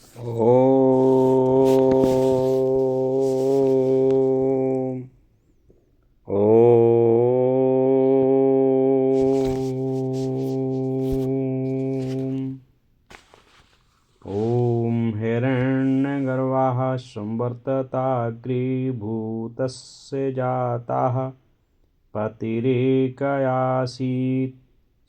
ओम ओम ओम हिरण्यगर्वाः संवर्तताग्रीभूतस्य जाताः पतिरेकयासीत्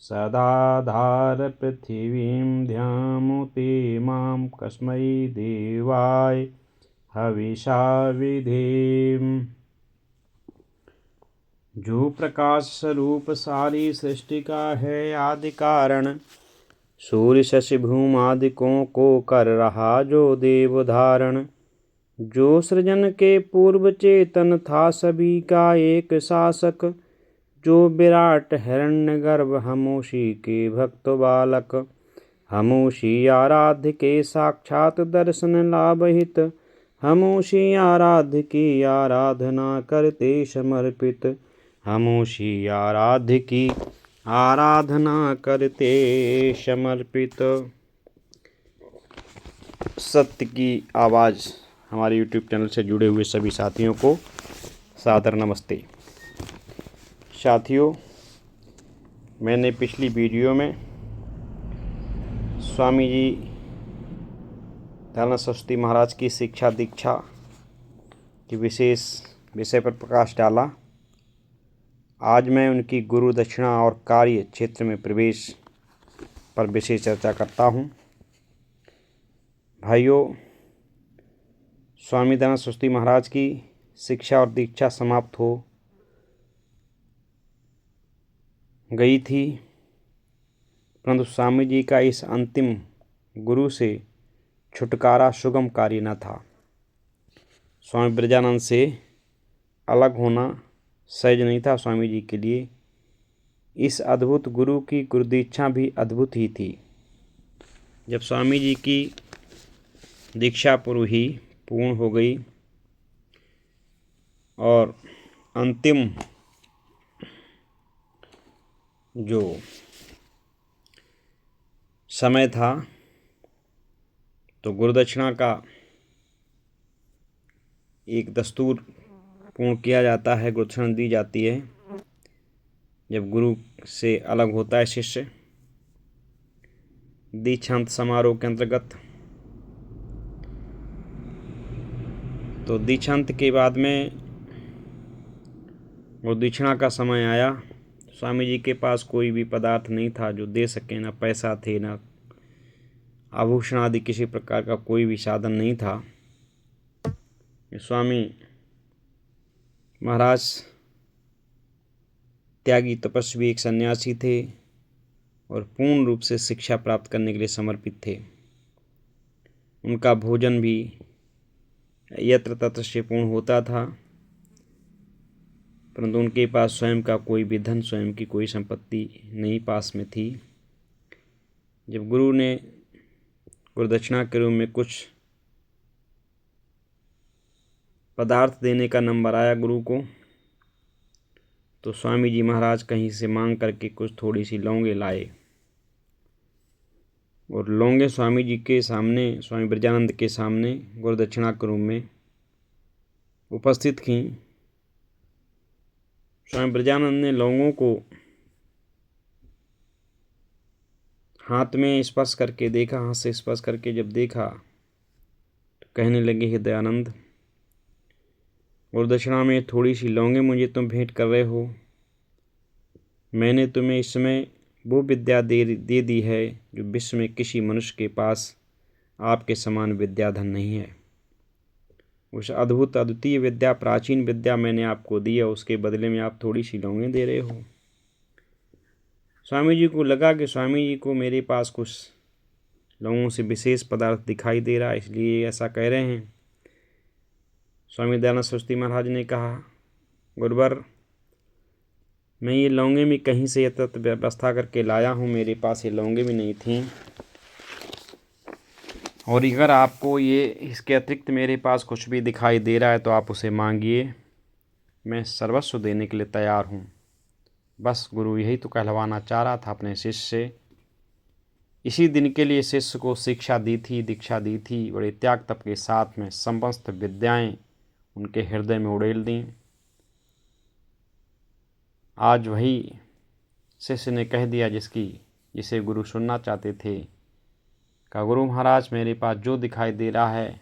सदाधार पृथिवीं ध्यामुते मां कस्मै देवाय हविषा विधेम। जो प्रकाश स्वरूप सारी सृष्टि का है आदि कारण, सूर्य शशि भूम आदिकों को कर रहा जो देव धारण। जो सृजन के पूर्व चेतन था सभी का एक शासक, जो विराट हिरण्यगर्भ हमोषी के भक्त बालक। हमोषी आराध्य के साक्षात दर्शन लाभ हित, हमोषी आराध्य की आराधना करते समर्पित। हमोषी आराध्य की आराधना करते समर्पित। सत्य की आवाज़ हमारे YouTube चैनल से जुड़े हुए सभी साथियों को सादर नमस्ते। साथियों, मैंने पिछली वीडियो में स्वामी जी दयानंद सरस्वती महाराज की शिक्षा दीक्षा की विशेष विषय पर प्रकाश डाला। आज मैं उनकी गुरु दक्षिणा और कार्य क्षेत्र में प्रवेश पर विशेष चर्चा करता हूँ। भाइयों, स्वामी दयानंद सरस्वती महाराज की शिक्षा और दीक्षा समाप्त हो गई थी, परंतु स्वामी जी का इस अंतिम गुरु से छुटकारा सुगम कार्य न था। स्वामी ब्रजानंद से अलग होना सहज नहीं था स्वामी जी के लिए। इस अद्भुत गुरु की गुरुदीक्षा भी अद्भुत ही थी। जब स्वामी जी की दीक्षा पूर्ण हो गई और अंतिम जो समय था, तो गुरुदक्षिणा का एक दस्तूर पूर्ण किया जाता है, गुरुदक्षिणा दी जाती है जब गुरु से अलग होता है शिष्य। दीक्षांत समारोह के अंतर्गत तो दीक्षांत के बाद में गुरुदक्षिणा का समय आया। स्वामी जी के पास कोई भी पदार्थ नहीं था जो दे सके, ना पैसा थे, ना आभूषण आदि किसी प्रकार का कोई भी साधन नहीं था। स्वामी महाराज त्यागी तपस्वी एक सन्यासी थे और पूर्ण रूप से शिक्षा प्राप्त करने के लिए समर्पित थे। उनका भोजन भी यत्र तत्र से पूर्ण होता था, परंतु उनके पास स्वयं का कोई भी धन, स्वयं की कोई संपत्ति नहीं पास में थी। जब गुरु ने गुरुदक्षिणा के रूप में कुछ पदार्थ देने का नंबर आया गुरु को, तो स्वामी जी महाराज कहीं से मांग करके कुछ थोड़ी सी लौंगे लाए और लौंगे स्वामी जी के सामने, स्वामी ब्रजानंद के सामने गुरुदक्षिणा के रूप में उपस्थित की। स्वामी ब्रजानंद ने लौंगों को हाथ में स्पर्श करके देखा, हाथ से स्पर्श करके जब देखा तो कहने लगे, हे दयानंद, गुरुदक्षिणा में थोड़ी सी लौंगे मुझे तुम भेंट कर रहे हो। मैंने तुम्हें इस समय वो विद्या दे दी है जो विश्व में किसी मनुष्य के पास आपके समान विद्याधन नहीं है। उस अद्भुत अद्वितीय विद्या, प्राचीन विद्या मैंने आपको दी है, उसके बदले में आप थोड़ी सी लौंगे दे रहे हो। स्वामी जी को लगा कि स्वामी जी को मेरे पास कुछ लोगों से विशेष पदार्थ दिखाई दे रहा है, इसलिए ऐसा कह रहे हैं। स्वामी दयानंद सरस्वती महाराज ने कहा, गुरुवर, मैं ये लौंगे भी कहीं से यथार्थ व्यवस्था करके लाया हूँ, मेरे पास ये लौंगे भी नहीं थी, और अगर आपको ये इसके अतिरिक्त मेरे पास कुछ भी दिखाई दे रहा है तो आप उसे मांगिए, मैं सर्वस्व देने के लिए तैयार हूँ। बस गुरु यही तो कहलवाना चाह रहा था अपने शिष्य से इसी दिन के लिए शिष्य को शिक्षा दी थी, दीक्षा दी थी। बड़े त्याग तप के साथ में समस्त विद्याएं उनके हृदय में उड़ेल दी। आज वही शिष्य ने कह दिया जिसे गुरु सुनना चाहते थे, कहा गुरु महाराज मेरे पास जो दिखाई दे रहा है,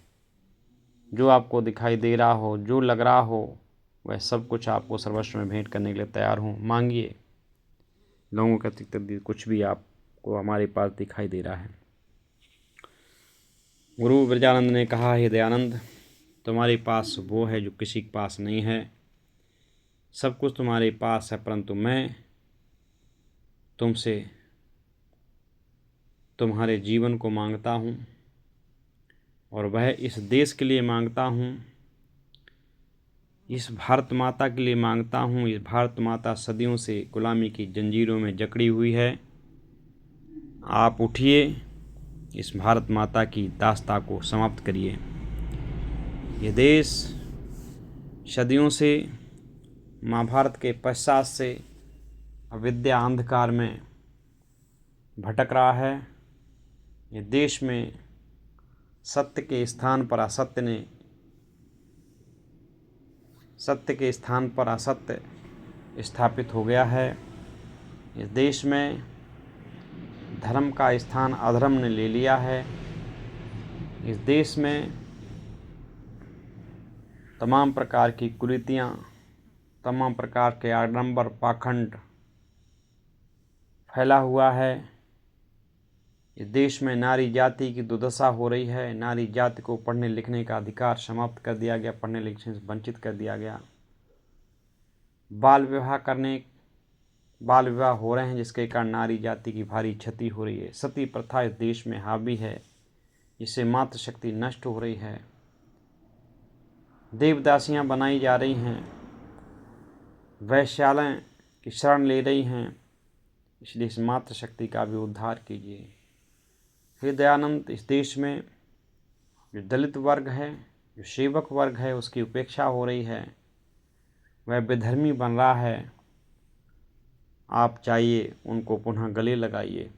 जो आपको दिखाई दे रहा हो, जो लग रहा हो, वह सब कुछ आपको सर्वस्व में भेंट करने के लिए तैयार हूँ, मांगिए। लोगों का अतिरिक्त कुछ भी आपको हमारे पास दिखाई दे रहा है। गुरु ब्रजानंद ने कहा, हे दयानंद, तुम्हारे पास वो है जो किसी के पास नहीं है। सब कुछ तुम्हारे पास है, परंतु मैं तुमसे तुम्हारे जीवन को मांगता हूँ, और वह इस देश के लिए मांगता हूँ, इस भारत माता के लिए मांगता हूँ। इस भारत माता सदियों से गुलामी की जंजीरों में जकड़ी हुई है। आप उठिए, इस भारत माता की दास्ता को समाप्त करिए। ये देश सदियों से महाभारत के पश्चात से अविद्या अंधकार में भटक रहा है। ये देश में सत्य के स्थान पर असत्य स्थापित हो गया है। इस देश में धर्म का स्थान अधर्म ने ले लिया है। इस देश में तमाम प्रकार की कुरीतियाँ, तमाम प्रकार के आडंबर, पाखंड फैला हुआ है। इस देश में नारी जाति की दुर्दशा हो रही है। नारी जाति को पढ़ने लिखने का अधिकार समाप्त कर दिया गया, पढ़ने लिखने से वंचित कर दिया गया। बाल विवाह हो रहे हैं, जिसके कारण नारी जाति की भारी क्षति हो रही है। सती प्रथा इस देश में हावी है, जिससे मातृशक्ति नष्ट हो रही है। देवदासियां बनाई जा रही हैं, वैश्यालय की शरण ले रही हैं। इसलिए इस मातृशक्ति का भी उद्धार कीजिए। हे दयानंद, इस देश में जो दलित वर्ग है, जो सेवक वर्ग है, उसकी उपेक्षा हो रही है, वह विधर्मी बन रहा है। आप चाहिए उनको पुनः गले लगाइए।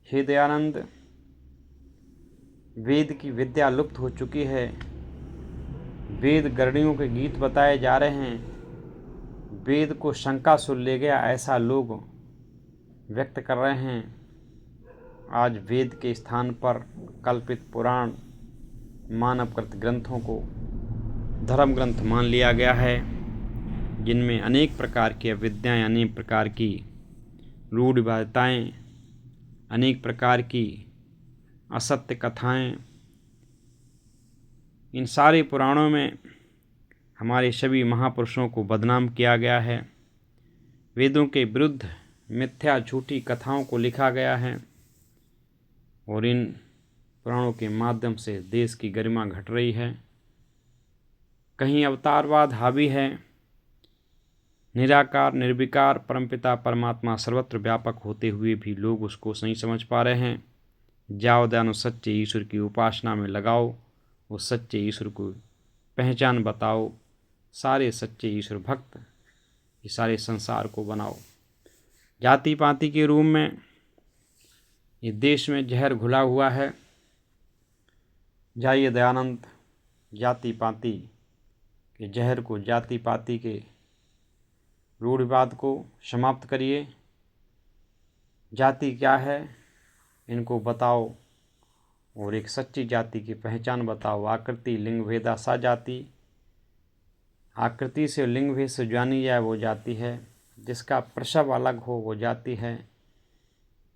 हे दयानंद, वेद की विद्या लुप्त हो चुकी है। वेद गरणियों के गीत बताए जा रहे हैं। वेद को शंका सुर ले गया, ऐसा लोग व्यक्त कर रहे हैं। आज वेद के स्थान पर कल्पित पुराण, मानवकृत ग्रंथों को धर्म ग्रंथ मान लिया गया है, जिनमें अनेक प्रकार की अविद्याएँ, अनेक प्रकार की रूढ़िवादिताएँ, अनेक प्रकार की असत्य कथाएँ। इन सारे पुराणों में हमारे सभी महापुरुषों को बदनाम किया गया है। वेदों के विरुद्ध मिथ्या झूठी कथाओं को लिखा गया है, और इन पुराणों के माध्यम से देश की गरिमा घट रही है। कहीं अवतारवाद हावी है। निराकार निर्विकार परमपिता परमात्मा सर्वत्र व्यापक होते हुए भी लोग उसको नहीं समझ पा रहे हैं। जाओ दयानु सच्चे ईश्वर की उपासना में लगाओ, उस सच्चे ईश्वर को पहचान बताओ। सारे सच्चे ईश्वर भक्त इस सारे संसार को बनाओ। जाति पाति के रूप में ये देश में जहर घुला हुआ है। जाइए दयानंद, जाति पाति के जहर को, जाति पाति के रूढ़िवाद को समाप्त करिए। जाति क्या है इनको बताओ, और एक सच्ची जाति की पहचान बताओ। आकृति लिंग भेदा सा जाति, आकृति से लिंग भेद से जानी जाए वो जाति है। जिसका प्रसव अलग हो वो जाति है।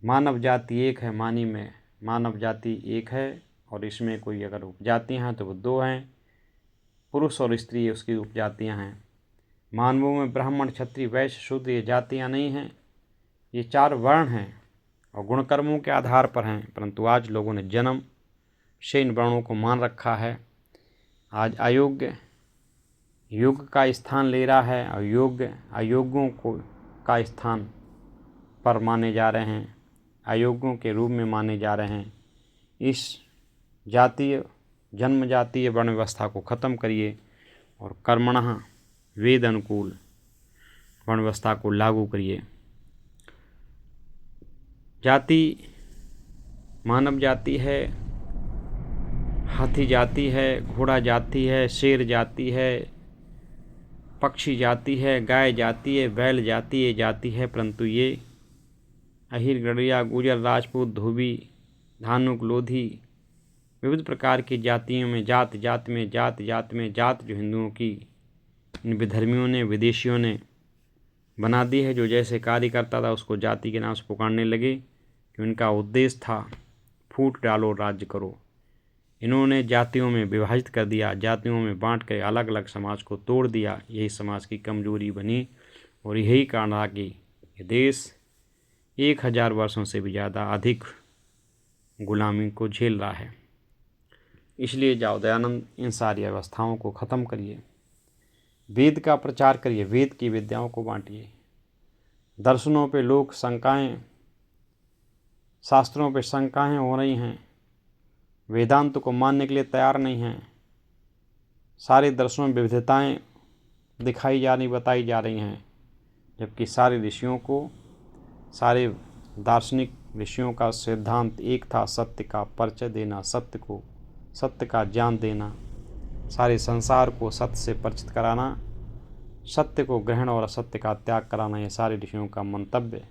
मानव जाति एक है, मानी में मानव जाति एक है, और इसमें कोई अगर उपजातियाँ हैं तो वो दो हैं, पुरुष और स्त्री उसकी उपजातियाँ हैं। मानवों में ब्राह्मण क्षत्रिय वैश्य शूद्र ये जातियाँ नहीं हैं, ये चार वर्ण हैं और गुणकर्मों के आधार पर हैं। परंतु आज लोगों ने जन्म से इन वर्णों को मान रखा है। आज अयोग्य युग का स्थान ले रहा है, और योग्य अयोग्यों को का स्थान पर माने जा रहे हैं, अयोग्यों के रूप में माने जा रहे हैं। इस जातीय जन्म जातीय वर्ण व्यवस्था को ख़त्म करिए और कर्मणः वेद अनुकूल वर्ण व्यवस्था को लागू करिए। जाति मानव जाति है, हाथी जाति है, घोड़ा जाति है, शेर जाति है, पक्षी जाति है, गाय जाति है, बैल जाति ये जाति है, परंतु ये अहीर, गड़रिया, गुजर, राजपूत, धोबी, धानुक, लोधी, विविध प्रकार की जातियों में जात जात में जात जो हिंदुओं की इन विधर्मियों ने, विदेशियों ने बना दी है। जो जैसे कार्य करता था उसको जाति के नाम से पुकारने लगे कि उनका उद्देश्य था फूट डालो राज्य करो। इन्होंने जातियों में विभाजित कर दिया, जातियों में बांट कर अलग अलग समाज को तोड़ दिया। यही समाज की कमजोरी बनी और यही कारण रहा कि ये देश 1000 वर्षों से भी ज़्यादा अधिक गुलामी को झेल रहा है। इसलिए जाओ दयानंद, इन सारी अवस्थाओं को ख़त्म करिए, वेद का प्रचार करिए, वेद की विद्याओं को बांटिए। दर्शनों पे लोग शंकाएं, शास्त्रों पे शंकाएं हो रही हैं, वेदांत को मानने के लिए तैयार नहीं हैं। सारे दर्शनों में विविधताएं दिखाई जा रही, बताई जा रही हैं, जबकि सारे ऋषियों को, सारे दार्शनिक ऋषियों का सिद्धांत एक था, सत्य का परिचय देना, सत्य को, सत्य का ज्ञान देना, सारे संसार को सत्य से परिचित कराना, सत्य को ग्रहण और असत्य का त्याग कराना। ये सारे ऋषियों का मंतव्य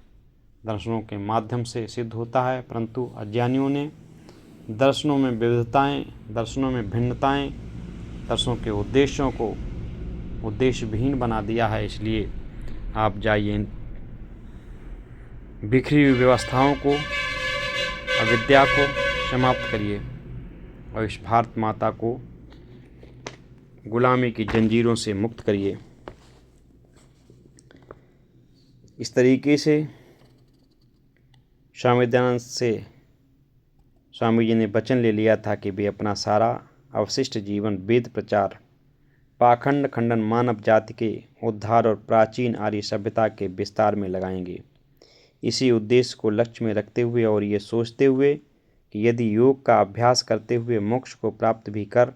दर्शनों के माध्यम से सिद्ध होता है। परंतु अज्ञानियों ने दर्शनों में विविधताएं, दर्शनों में भिन्नताएं, दर्शनों के उद्देश्यों को उद्देश्य विहीन बना दिया है। इसलिए आप जाइए, बिखरी हुई व्यवस्थाओं को, अविद्या को समाप्त करिए और इस भारत माता को गुलामी की जंजीरों से मुक्त करिए। इस तरीके से स्वामी दयानंद से स्वामी जी ने वचन ले लिया था कि वे अपना सारा अवशिष्ट जीवन वेद प्रचार, पाखंड खंडन, मानव जाति के उद्धार और प्राचीन आर्य सभ्यता के विस्तार में लगाएंगे। इसी उद्देश्य को लक्ष्य में रखते हुए और ये सोचते हुए कि यदि योग का अभ्यास करते हुए मोक्ष को प्राप्त भी कर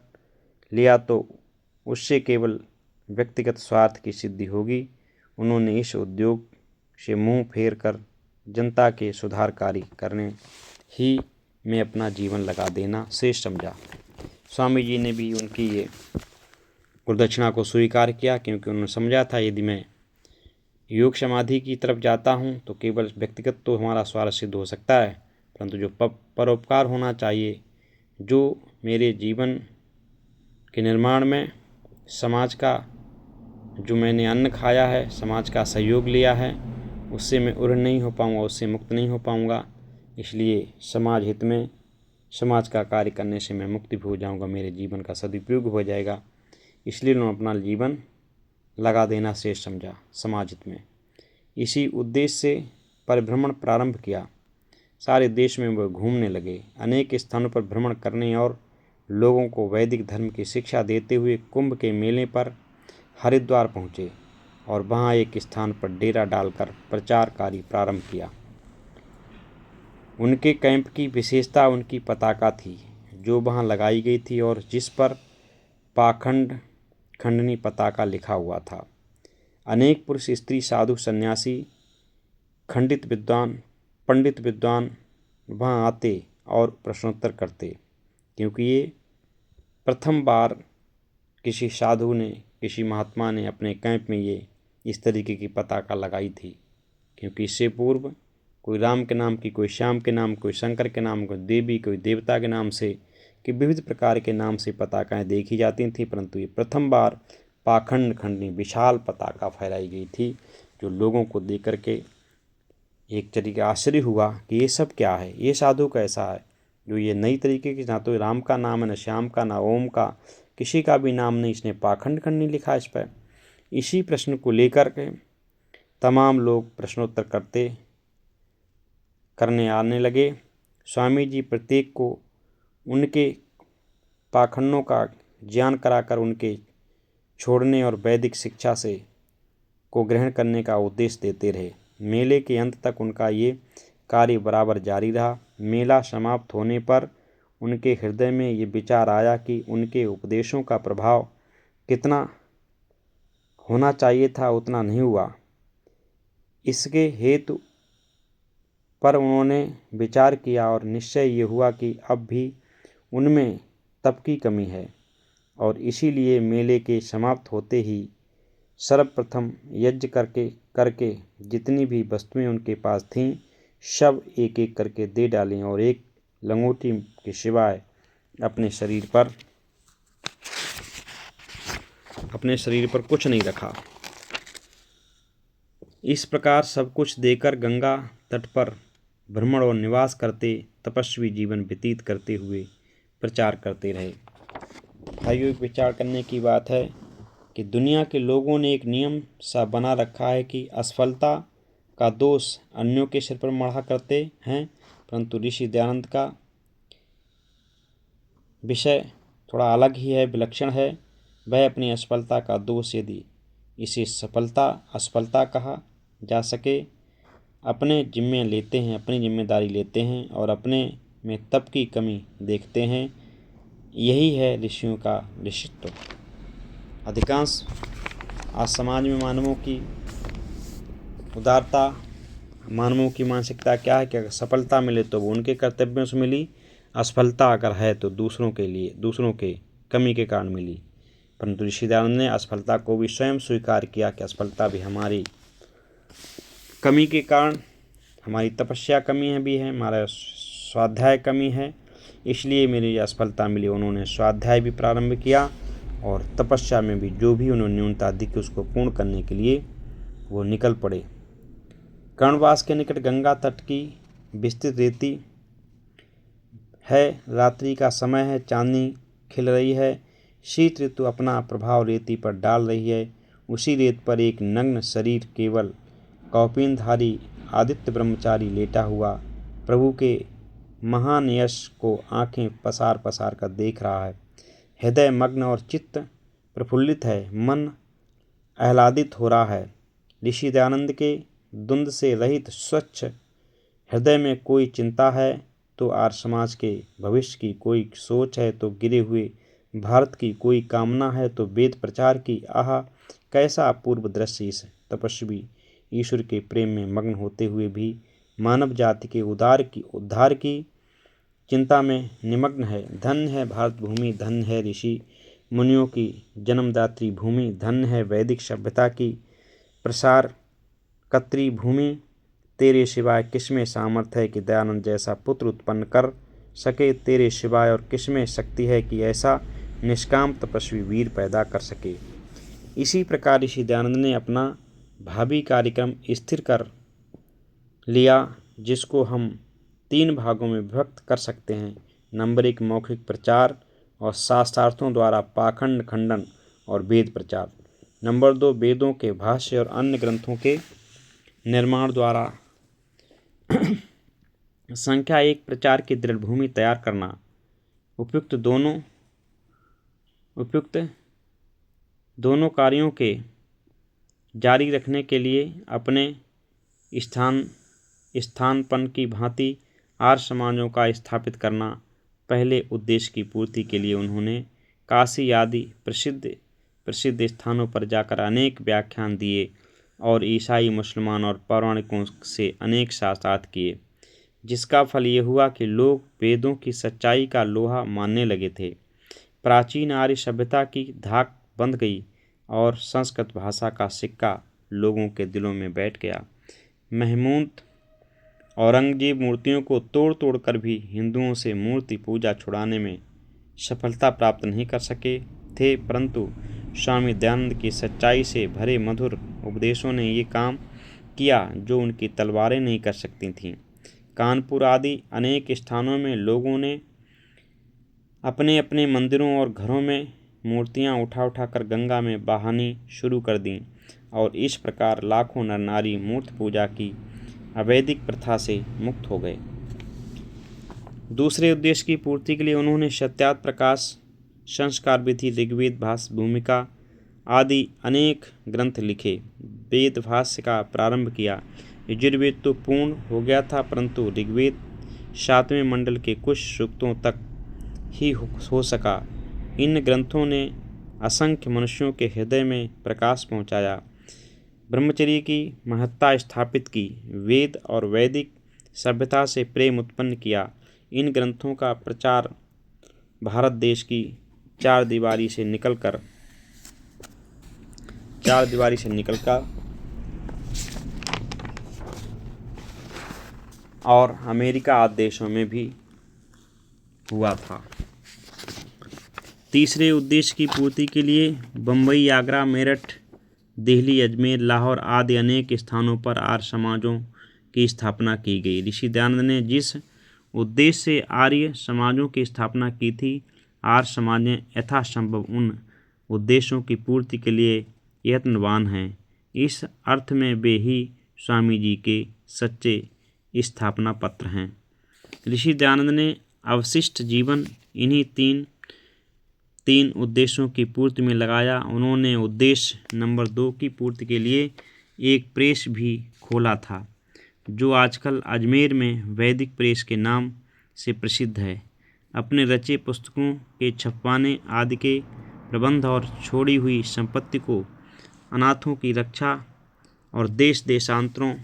लिया तो उससे केवल व्यक्तिगत स्वार्थ की सिद्धि होगी, उन्होंने इस उद्योग से मुंह फेर कर जनता के सुधार कार्य करने ही में अपना जीवन लगा देना श्रेष्ठ समझा। स्वामी जी ने भी उनकी ये गुरुदक्षिणा को स्वीकार किया, क्योंकि उन्होंने समझा था यदि मैं योग समाधि की तरफ जाता हूँ तो केवल व्यक्तिगत तो हमारा स्वार्थ सिद्ध हो सकता है, परंतु जो परोपकार होना चाहिए, जो मेरे जीवन के निर्माण में समाज का, जो मैंने अन्न खाया है, समाज का सहयोग लिया है, उससे मैं उड़ नहीं हो पाऊँगा, उससे मुक्त नहीं हो पाऊँगा। इसलिए समाज हित में समाज का कार्य करने से मैं मुक्ति भी हो जाऊँगा, मेरे जीवन का सदुपयोग हो जाएगा। इसलिए उन्होंने अपना जीवन लगा देना श्रेष्ठ समझा समाज हित में। इसी उद्देश्य से परिभ्रमण प्रारंभ किया। सारे देश में वह घूमने लगे, अनेक स्थानों पर भ्रमण करने और लोगों को वैदिक धर्म की शिक्षा देते हुए कुंभ के मेले पर हरिद्वार पहुँचे और वहाँ एक स्थान पर डेरा डालकर प्रचार कार्य प्रारंभ किया। उनके कैंप की विशेषता उनकी पताका थी, जो वहाँ लगाई गई थी और जिस पर पाखंड खंडनी पताका लिखा हुआ था। अनेक पुरुष, स्त्री, साधु, सन्यासी, खंडित विद्वान, पंडित विद्वान वहाँ आते और प्रश्नोत्तर करते, क्योंकि ये प्रथम बार किसी साधु ने, किसी महात्मा ने अपने कैंप में ये इस तरीके की पताका लगाई थी। क्योंकि इससे पूर्व कोई राम के नाम की, कोई श्याम के नाम, कोई शंकर के नाम, कोई देवी, कोई देवता के नाम से, कि विविध प्रकार के नाम से पताकाएं देखी जाती थीं, परंतु ये प्रथम बार पाखंड खंडनी विशाल पताका फहराई गई थी, जो लोगों को देख करके एक तरीके आश्चर्य हुआ कि ये सब क्या है, ये साधु कैसा है जो ये नई तरीके की, ना तो राम का नाम है, न श्याम का, ना ओम का, किसी का भी नाम नहीं, इसने पाखंड खंडनी लिखा इस पर। इसी प्रश्न को लेकर के तमाम लोग प्रश्नोत्तर करने आने लगे। स्वामी जी प्रत्येक को उनके पाखंडों का ज्ञान कराकर उनके छोड़ने और वैदिक शिक्षा से को ग्रहण करने का उपदेश देते रहे। मेले के अंत तक उनका ये कार्य बराबर जारी रहा। मेला समाप्त होने पर उनके हृदय में ये विचार आया कि उनके उपदेशों का प्रभाव कितना होना चाहिए था, उतना नहीं हुआ। इसके हेतु पर उन्होंने विचार किया और निश्चय ये हुआ कि अब भी उनमें तप की कमी है और इसीलिए मेले के समाप्त होते ही सर्वप्रथम यज्ञ करके जितनी भी वस्तुएं उनके पास थीं सब एक एक करके दे डालें और एक लंगोटी के सिवाय अपने शरीर पर कुछ नहीं रखा। इस प्रकार सब कुछ देकर गंगा तट पर भ्रमण और निवास करते तपस्वी जीवन व्यतीत करते हुए प्रचार करते रहे। भाइयों, एक विचार करने की बात है कि दुनिया के लोगों ने एक नियम सा बना रखा है कि असफलता का दोष अन्यों के सिर पर मढ़ा करते हैं, परंतु ऋषि दयानंद का विषय थोड़ा अलग ही है, विलक्षण है। वह अपनी असफलता का दोष, यदि इसे असफलता कहा जा सके, अपने जिम्मे लेते हैं, अपनी जिम्मेदारी लेते हैं और अपने में तप की कमी देखते हैं। यही है ऋषियों का ऋषित्व। अधिकांश आज समाज में मानवों की उदारता, मानवों की मानसिकता क्या है कि अगर सफलता मिले तो वो उनके कर्तव्यों से मिली, असफलता अगर है तो दूसरों के कमी के कारण मिली। परंतु ऋषि दयानंद ने असफलता को भी स्वयं स्वीकार किया कि असफलता भी हमारी कमी के कारण, हमारी तपस्या कमी है भी है, हमारा स्वाध्याय कमी है, इसलिए मेरी असफलता मिली। उन्होंने स्वाध्याय भी प्रारंभ किया और तपस्या में भी जो भी उन्होंने न्यूनता दिखी उसको पूर्ण करने के लिए वो निकल पड़े। कर्णवास के निकट गंगा तट की विस्तृत रेती है, रात्रि का समय है, चांदनी खिल रही है, शीत ऋतु अपना प्रभाव रेती पर डाल रही है। उसी रेत पर एक नग्न शरीर केवल कौपीनधारी आदित्य ब्रह्मचारी लेटा हुआ प्रभु के महान यश को आंखें पसार पसार कर देख रहा है। हृदय मग्न और चित्त प्रफुल्लित है, मन आह्लादित हो रहा है। ऋषि दयानंद के द्वंद्व से रहित स्वच्छ हृदय में कोई चिंता है तो आर्य समाज के भविष्य की कोई सोच है तो गिरे हुए भारत की कोई कामना है तो वेद प्रचार की। आह, कैसा अपूर्व दृश्य! इस तपस्वी ईश्वर के प्रेम में मग्न होते हुए भी मानव जाति के उद्धार की चिंता में निमग्न है। धन्य है भारत भूमि, धन्य है ऋषि मुनियों की जन्मदात्री भूमि, धन्य है वैदिक सभ्यता की प्रसार कत्री भूमि। तेरे सिवाय किसमें सामर्थ्य है कि दयानंद जैसा पुत्र उत्पन्न कर सके? तेरे सिवाय और किसमें शक्ति है कि ऐसा निष्काम तपस्वी वीर पैदा कर सके? इसी प्रकार ऋषि दयानंद ने अपना भावी कार्यक्रम स्थिर कर लिया, जिसको हम 3 भागों में विभक्त कर सकते हैं। नंबर 1, मौखिक प्रचार और शास्त्रार्थों द्वारा पाखंड खंडन और वेद प्रचार। नंबर 2, वेदों के भाष्य और अन्य ग्रंथों के निर्माण द्वारा संख्या 1 प्रचार की दृढ़ भूमि तैयार करना। उपयुक्त दोनों कार्यों के जारी रखने के लिए अपने स्थानपन की भांति आर्य समाजों का स्थापित करना। पहले उद्देश्य की पूर्ति के लिए उन्होंने काशी आदि प्रसिद्ध स्थानों पर जाकर अनेक व्याख्यान दिए और ईसाई, मुसलमान और पौराणिकों से अनेक शास्त्रार्थ किए, जिसका फल ये हुआ कि लोग वेदों की सच्चाई का लोहा मानने लगे थे। प्राचीन आर्य सभ्यता की धाक बंध गई और संस्कृत भाषा का सिक्का लोगों के दिलों में बैठ गया। महमूद औरंगजेब मूर्तियों को तोड़ कर भी हिंदुओं से मूर्ति पूजा छुड़ाने में सफलता प्राप्त नहीं कर सके थे, परंतु स्वामी दयानंद की सच्चाई से भरे मधुर उपदेशों ने ये काम किया जो उनकी तलवारें नहीं कर सकती थीं। कानपुर आदि अनेक स्थानों में लोगों ने अपने अपने मंदिरों और घरों में मूर्तियां उठा कर गंगा में बहानी शुरू कर दीं और इस प्रकार लाखों नर नारी मूर्ति पूजा की अवैदिक प्रथा से मुक्त हो गए। दूसरे उद्देश्य की पूर्ति के लिए उन्होंने सत्यार्थ प्रकाश, संस्कार विधि, ऋग्वेद भाष्य, भूमिका आदि अनेक ग्रंथ लिखे। वेद भाष्य का प्रारंभ किया। यजुर्वेद तो पूर्ण हो गया था, परंतु ऋग्वेद 7वें मंडल के कुछ सूक्तों तक ही हो सका। इन ग्रंथों ने असंख्य मनुष्यों के हृदय में प्रकाश पहुंचाया, ब्रह्मचर्य की महत्ता स्थापित की। वेद और वैदिक सभ्यता से प्रेम उत्पन्न किया। इन ग्रंथों का प्रचार भारत देश की चार दीवारी से निकलकर और अमेरिका आदि देशों में भी हुआ था। तीसरे उद्देश्य की पूर्ति के लिए बम्बई, आगरा, मेरठ, दिल्ली, अजमेर, लाहौर आदि अनेक स्थानों पर आर्य समाजों की स्थापना की गई। ऋषि दयानंद ने जिस उद्देश्य से आर्य समाजों की स्थापना की थी, आर्य समाज ने यथासंभव उन उद्देश्यों की पूर्ति के लिए यत्नवान हैं। इस अर्थ में वे ही स्वामी जी के सच्चे स्थापना पत्र हैं। ऋषि दयानंद ने अवशिष्ट जीवन इन्हीं तीन उद्देश्यों की पूर्ति में लगाया। उन्होंने उद्देश्य नंबर 2 की पूर्ति के लिए एक प्रेस भी खोला था, जो आजकल अजमेर में वैदिक प्रेस के नाम से प्रसिद्ध है। अपने रचे पुस्तकों के छपवाने आदि के प्रबंध और छोड़ी हुई संपत्ति को अनाथों की रक्षा और देश देशांतरों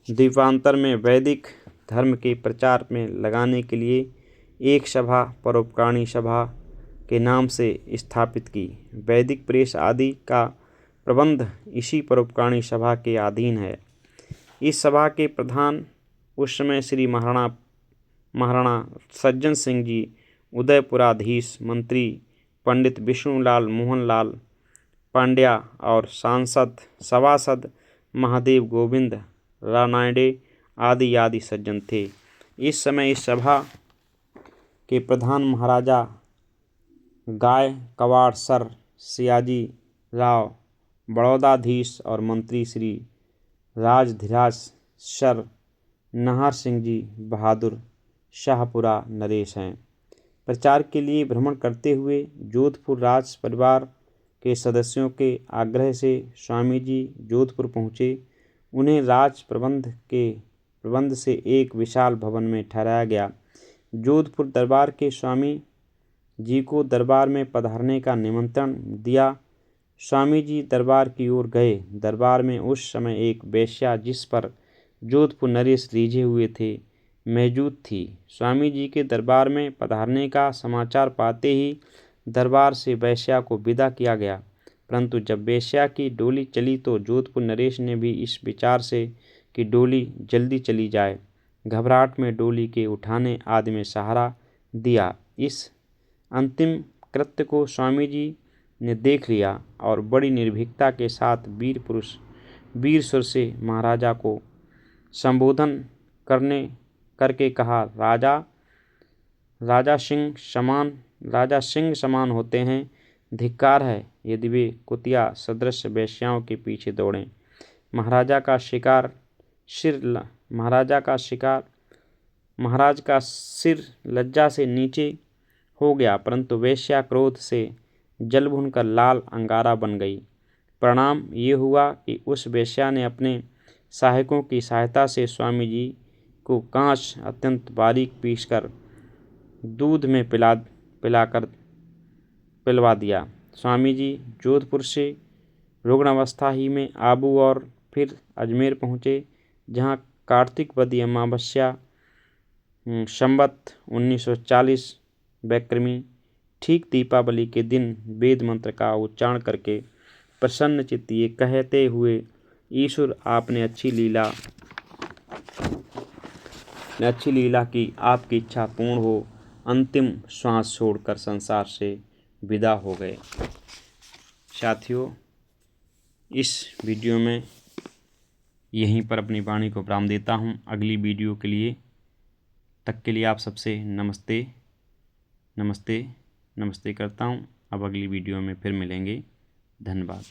द्वीपांतर में वैदिक धर्म के प्रचार में लगाने के लिए एक सभा परोपकारिणी सभा के नाम से स्थापित की। वैदिक प्रेस आदि का प्रबंध इसी परोपकारिणी सभा के अधीन है। इस सभा के प्रधान उस समय श्री महाराणा सज्जन सिंह जी, उदयपुराधीश मंत्री पंडित विष्णुलाल मोहनलाल पांड्या और सभासद महादेव गोविंद रानाडे आदि सज्जन थे। इस समय इस सभा के प्रधान महाराजा गायकवाड़ सर सियाजी राव, बड़ौदाधीश और मंत्री श्री राजधिराज सर नाहर सिंह जी बहादुर शाहपुरा नरेश हैं। प्रचार के लिए भ्रमण करते हुए जोधपुर राज परिवार के सदस्यों के आग्रह से स्वामी जी जोधपुर पहुँचे। उन्हें राज प्रबंध से एक विशाल भवन में ठहराया गया। जोधपुर दरबार के स्वामी जी को दरबार में पधारने का निमंत्रण दिया। स्वामी जी दरबार की ओर गए। दरबार में उस समय एक वेश्या, जिस पर जोधपुर नरेश रीझे हुए थे, मौजूद थी। स्वामी जी के दरबार में पधारने का समाचार पाते ही दरबार से वेश्या को विदा किया गया। परंतु जब वेश्या की डोली चली तो जोधपुर नरेश ने भी इस विचार से कि डोली जल्दी चली जाए, घबराहट में डोली के उठाने आदि में सहारा दिया। इस अंतिम कृत्य को स्वामी जी ने देख लिया और बड़ी निर्भीकता के साथ वीर सुर से महाराजा को संबोधन करके कहा, राजा सिंह समान होते हैं। धिक्कार है यदि वे कुतिया सदृश वेश्याओं के पीछे दौड़ें। महाराज का सिर लज्जा से नीचे हो गया, परंतु वेश्या क्रोध से जल भुनकर लाल अंगारा बन गई। परिणाम ये हुआ कि उस वेश्या ने अपने सहायकों की सहायता से स्वामी जी को कांच अत्यंत बारीक पीसकर दूध में पिलवा दिया। स्वामी जी जोधपुर से रुग्णावस्था ही में आबू और फिर अजमेर पहुँचे, जहाँ कार्तिक वदी अमावस्या संवत 1940 बैक्रमी ठीक दीपावली के दिन वेद मंत्र का उच्चारण करके प्रसन्न चित्त ये कहते हुए, ईश्वर आपने अच्छी लीला की, आपकी इच्छा पूर्ण हो, अंतिम श्वास छोड़कर संसार से विदा हो गए। साथियों, इस वीडियो में यहीं पर अपनी वाणी को विराम देता हूँ। अगली वीडियो के लिए आप सबसे नमस्ते करता हूँ। अब अगली वीडियो में फिर मिलेंगे। धन्यवाद।